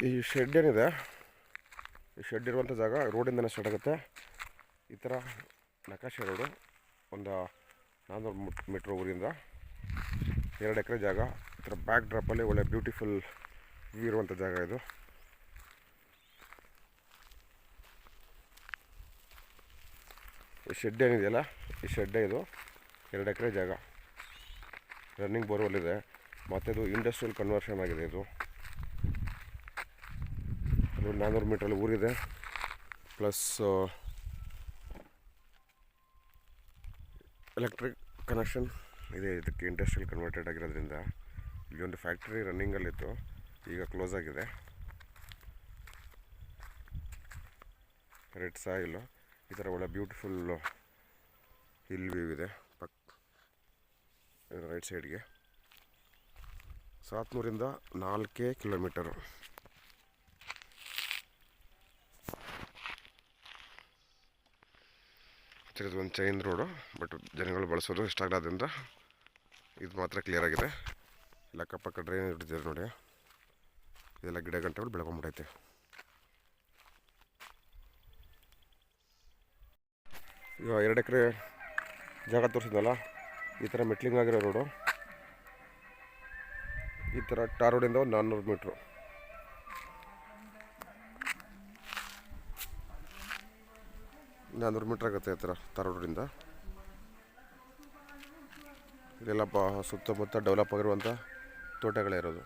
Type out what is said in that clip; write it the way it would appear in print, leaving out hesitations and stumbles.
ಈ ಶೆಡ್ ಏನಿದೆ, ಈ ಶೆಡ್ ಇರುವಂಥ ಜಾಗ ರೋಡಿಂದನೇ ಸ್ಟಾರ್ಟ್ ಆಗುತ್ತೆ. ಈ ಥರ ನಕಾಶೆ ರೋಡು, ಒಂದು 400 ಮೀಟ್ರ್ ಊರಿಂದ 2 ಎಕರೆ ಜಾಗ. ಈ ಥರ ಬ್ಯಾಕ್ ಡ್ರಾಪಲ್ಲಿ ಒಳ್ಳೆ ಬ್ಯೂಟಿಫುಲ್ ವ್ಯೂ ಇರುವಂಥ ಜಾಗ ಇದು. ಈ ಶೆಡ್ ಏನಿದೆಯಲ್ಲ, ಈ ಶೆಡ್ಡೇ ಇದು. 2 ಎಕರೆ ಜಾಗ, ರನ್ನಿಂಗ್ ಬೋರ್ವೆಲ್ ಇದೆ, ಮತ್ತು ಇದು ಇಂಡಸ್ಟ್ರಿಯಲ್ ಕನ್ವರ್ಷನ್ ಆಗಿದೆ. ಇದು 400 ಮೀಟ್ರಲ್ಲಿ ಊರಿದೆ, ಪ್ಲಸ್ ಎಲೆಕ್ಟ್ರಿಕ್ ಕನೆಕ್ಷನ್ ಇದೆ. ಇದಕ್ಕೆ ಇಂಡಸ್ಟ್ರಿಯಲ್ ಕನ್ವರ್ಟೆಡ್ ಆಗಿರೋದ್ರಿಂದ ಇಲ್ಲಿ ಒಂದು ಫ್ಯಾಕ್ಟ್ರಿ ರನ್ನಿಂಗಲ್ಲಿತ್ತು, ಈಗ ಕ್ಲೋಸ್ ಆಗಿದೆ. ರೆಡ್ ಸಾಯಿಲು, ಈ ಥರ ಒಳ್ಳೆ ಬ್ಯೂಟಿಫುಲ್ ಹಿಲ್ ವ್ಯೂ ಇದೆ. ರೈಟ್ ಸೈಡ್ಗೆ 700ರಿಂದ 4 ಕಿಲೋಮೀಟರು. ಇದು ಒಂದು ಚೈನ್ ರೋಡು, ಬಟ್ ಜನಗಳು ಬಳಸೋದು ಇಷ್ಟ ಆಗೋದ್ರಿಂದ ಇದು ಮಾತ್ರ ಕ್ಲಿಯರ್ ಆಗಿದೆ. ಇಲ್ಲ ಅಕ್ಕಪಕ್ಕ ಡ್ರೈನೇಜ್ ಇಟ್ಟಿದ್ದಾರೆ ನೋಡಿ, ಇದೆಲ್ಲ ಗಿಡ ಗಂಟೆಗಳು ಬೆಳ್ಕೊಂಬಿಟ್ಟೈತೆ. ಈಗ 2 ಎಕರೆ ಜಾಗ ತೋರಿಸಿದ್ನಲ್ಲ, ಈ ಥರ ಮೆಟ್ಲಿಂಗ್ ಆಗಿರೋ ರೋಡು. ಈ ಥರ ಟಾರ್ ರೋಡಿಂದ ಒಂದು 400 ಮೀಟ್ರು. ಆಗುತ್ತೆ ಈ ಥರ ಟಾರ್ ರೋಡಿಂದ. ಇದೆಲ್ಲ ಸುತ್ತಮುತ್ತ ಡೆವಲಪ್ ಆಗಿರುವಂಥ ತೋಟಗಳೇ ಇರೋದು.